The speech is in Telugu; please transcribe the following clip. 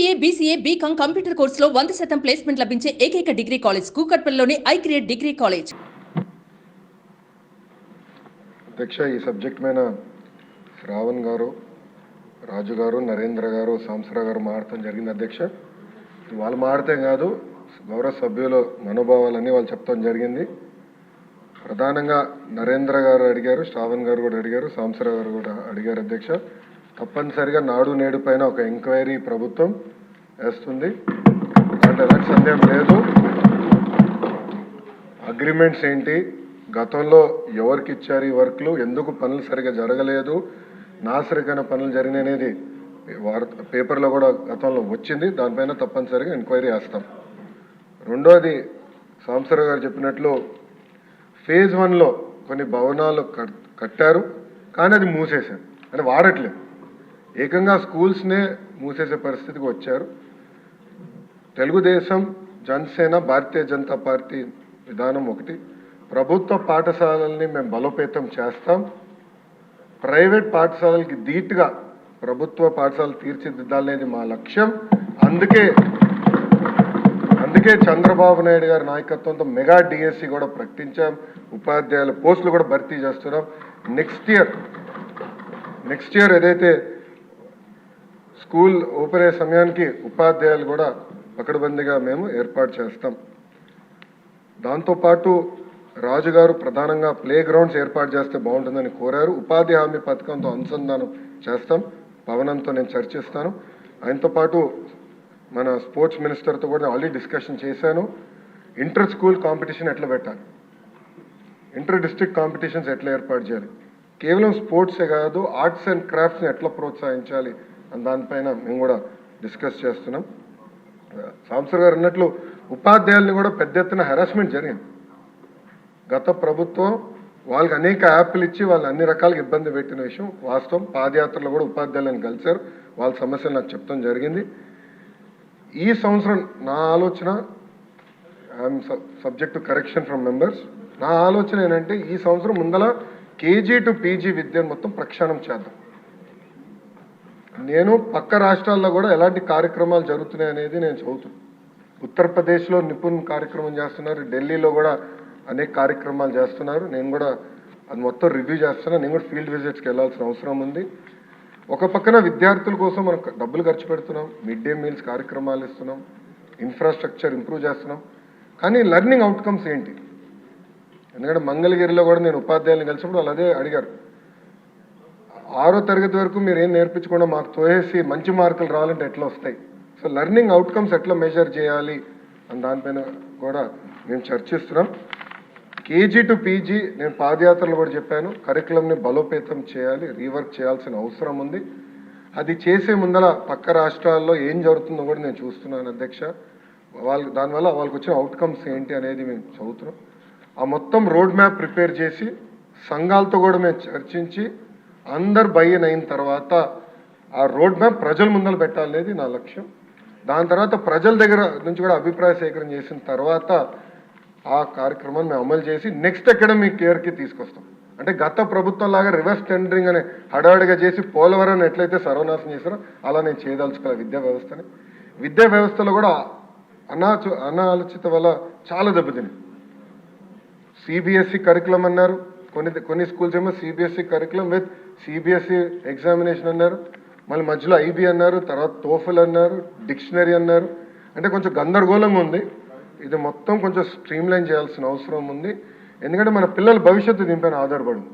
ఎంసీఏ బీసీఏ బీకాం కంప్యూటర్ కోర్సులో 100% ప్లేస్మెంట్ లభించే ఏకైక డిగ్రీ కాలేజ్ కూకట్పల్లిలోని ఐక్రియేట్ డిగ్రీ కాలేజ్. అధ్యక్ష, ఈ సబ్జెక్ట్ మీద శ్రావణ్ గారు, రాజు గారు, నరేంద్ర గారు, సాంసరా గారు మాట్లాడటం జరిగింది. అధ్యక్ష, వాళ్ళు మాట్లాడితే కాదు, గౌరవ సభ్యుల మనోభావాలన్నీ వాళ్ళు చెప్తాం జరిగింది. ప్రధానంగా నరేంద్ర గారు అడిగారు, శ్రావణ్ గారు కూడా అడిగారు, సాంసరా గారు కూడా అడిగారు. అధ్యక్ష, తప్పనిసరిగా నాడు నేడు పైన ఒక ఎంక్వైరీ ప్రభుత్వం వేస్తుంది, అంటే ఎలాంటి సందేహం లేదు. అగ్రిమెంట్స్ ఏంటి, గతంలో ఎవరికి ఇచ్చారు ఈ వర్క్లు, ఎందుకు పనులు సరిగా జరగలేదు, నాసరికైన పనులు జరిగిననేది పేపర్లో కూడా గతంలో వచ్చింది. దానిపైన తప్పనిసరిగా ఎంక్వైరీ వేస్తాం. రెండోది, సాంసరా గారు చెప్పినట్లు ఫేజ్ 1లో కొన్ని భవనాలు కట్టారు, కానీ అది మూసేశారు, అంటే వాడట్లేదు. ఏకంగా స్కూల్స్నే మూసేసే పరిస్థితికి వచ్చారు. తెలుగుదేశం, జనసేన, భారతీయ జనతా పార్టీ విధానం ఒకటి. ప్రభుత్వ పాఠశాలల్ని మేము బలోపేతం చేస్తాం. ప్రైవేట్ పాఠశాలలకి ధీటుగా ప్రభుత్వ పాఠశాలలు తీర్చిదిద్దాలనేది మా లక్ష్యం. అందుకే చంద్రబాబు నాయుడు గారి నాయకత్వంతో మెగా డిఎస్సి కూడా ప్రకటించాం. ఉపాధ్యాయుల పోస్టులు కూడా భర్తీ చేస్తున్నాం. నెక్స్ట్ ఇయర్ ఏదైతే స్కూల్ ఓపెన్ అయ్యే సమయానికి ఉపాధ్యాయులు కూడా పకడ్బందీగా మేము ఏర్పాటు చేస్తాం. దాంతోపాటు రాజుగారు ప్రధానంగా ప్లే గ్రౌండ్స్ ఏర్పాటు చేస్తే బాగుంటుందని కోరారు. ఉపాధి హామీ పథకంతో అనుసంధానం చేస్తాం. పవనంతో నేను చర్చిస్తాను. ఆయనతో పాటు మన స్పోర్ట్స్ మినిస్టర్తో కూడా ఆల్రెడీ డిస్కషన్ చేశాను. ఇంటర్ స్కూల్ కాంపిటీషన్ ఎట్లా పెట్టాలి, ఇంటర్ డిస్ట్రిక్ట్ కాంపిటీషన్స్ ఎట్లా ఏర్పాటు చేయాలి, కేవలం స్పోర్ట్సే కాదు ఆర్ట్స్ అండ్ క్రాఫ్ట్స్ని ఎట్లా ప్రోత్సహించాలి అని దానిపైన మేము కూడా డిస్కస్ చేస్తున్నాం. సాంసర్ గారు అన్నట్లు ఉపాధ్యాయుల్ని కూడా పెద్ద ఎత్తున హెరాస్మెంట్ జరిగింది. గత ప్రభుత్వం వాళ్ళకి అనేక యాప్లు ఇచ్చి వాళ్ళు అన్ని రకాలుగా ఇబ్బంది పెట్టిన విషయం వాస్తవం. పాదయాత్రలో కూడా ఉపాధ్యాయులను కలిశారు, వాళ్ళ సమస్యలు నాకు చెప్తాం జరిగింది. ఈ సంవత్సరం నా ఆలోచన, I'm subject to correction from members, నా ఆలోచన ఏంటంటే ఈ సంవత్సరం ముందల కేజీ టు పీజీ విద్యను మొత్తం ప్రక్షాళన చేద్దాం. నేను పక్క రాష్ట్రాల్లో కూడా ఎలాంటి కార్యక్రమాలు జరుగుతున్నాయి అనేది నేను చదువుతున్నాను. ఉత్తరప్రదేశ్లో నిపుణ్ కార్యక్రమం చేస్తున్నారు, ఢిల్లీలో కూడా అనేక కార్యక్రమాలు చేస్తున్నారు. నేను కూడా అది మొత్తం రివ్యూ చేస్తున్నాను. నేను కూడా ఫీల్డ్ విజిట్స్కి వెళ్ళాల్సిన అవసరం ఉంది. ఒక పక్కన విద్యార్థుల కోసం మనం డబ్బులు ఖర్చు పెడుతున్నాం, మిడ్ డే మీల్స్ కార్యక్రమాలు ఇస్తున్నాం, ఇన్ఫ్రాస్ట్రక్చర్ ఇంప్రూవ్ చేస్తున్నాం, కానీ లెర్నింగ్ అవుట్కమ్స్ ఏంటి? ఎందుకంటే మంగళగిరిలో కూడా నేను ఉపాధ్యాయులను కలిసినప్పుడు వాళ్ళు అదే అడిగారు, 6వ తరగతి వరకు మీరు ఏం నేర్పించకుండా మాకు తోసేసి మంచి మార్కులు రావాలంటే ఎట్లా వస్తాయి? సో లెర్నింగ్ అవుట్కమ్స్ ఎట్లా మెజర్ చేయాలి అని దానిపైన కూడా మేము చర్చిస్తున్నాం. కేజీ టు పీజీ నేను పాదయాత్రలు కూడా చెప్పాను, కరికులంని బలోపేతం చేయాలి, రీవర్క్ చేయాల్సిన అవసరం ఉంది. అది చేసే ముందర పక్క రాష్ట్రాల్లో ఏం జరుగుతుందో కూడా నేను చూస్తున్నాను. అధ్యక్ష, దానివల్ల వాళ్ళకి వచ్చిన అవుట్కమ్స్ ఏంటి అనేది మేము చదువుతున్నాం. ఆ మొత్తం రోడ్ మ్యాప్ ప్రిపేర్ చేసి సంఘాలతో కూడా మేము చర్చించి అందరు బయ్యన్ అయిన తర్వాత ఆ రోడ్ మ్యాప్ ప్రజల ముందర పెట్టాలనేది నా లక్ష్యం. దాని తర్వాత ప్రజల దగ్గర నుంచి కూడా అభిప్రాయ సేకరణ చేసిన తర్వాత ఆ కార్యక్రమాన్ని మేము అమలు చేసి నెక్స్ట్ అకాడమిక్ ఇయర్కి తీసుకొస్తాం. అంటే గత ప్రభుత్వం లాగా రివర్స్ టెండరింగ్ అనే హడావిడిగా చేసి పోలవరం ఎట్లయితే సర్వనాశనం చేశారో అలా నేను చేయదలుచుకోవాలి విద్యా వ్యవస్థని. విద్యా వ్యవస్థలో కూడా అనాలోచిత వల్ల చాలా దెబ్బతిని సిబిఎస్ఈ కరికులం అన్నారు, కొన్ని స్కూల్స్ ఏమో CBSE curriculum with CBSE examination అన్నారు, మళ్ళీ మధ్యలో ఐబీ అన్నారు, తర్వాత టోఫెల్ అన్నారు, డిక్షనరీ అన్నారు. అంటే కొంచెం గందరగోళంగా ఉంది. ఇది మొత్తం కొంచెం స్ట్రీమ్లైన్ చేయాల్సిన అవసరం ఉంది. ఎందుకంటే మన పిల్లల భవిష్యత్తు దీనిపైన ఆధారపడింది.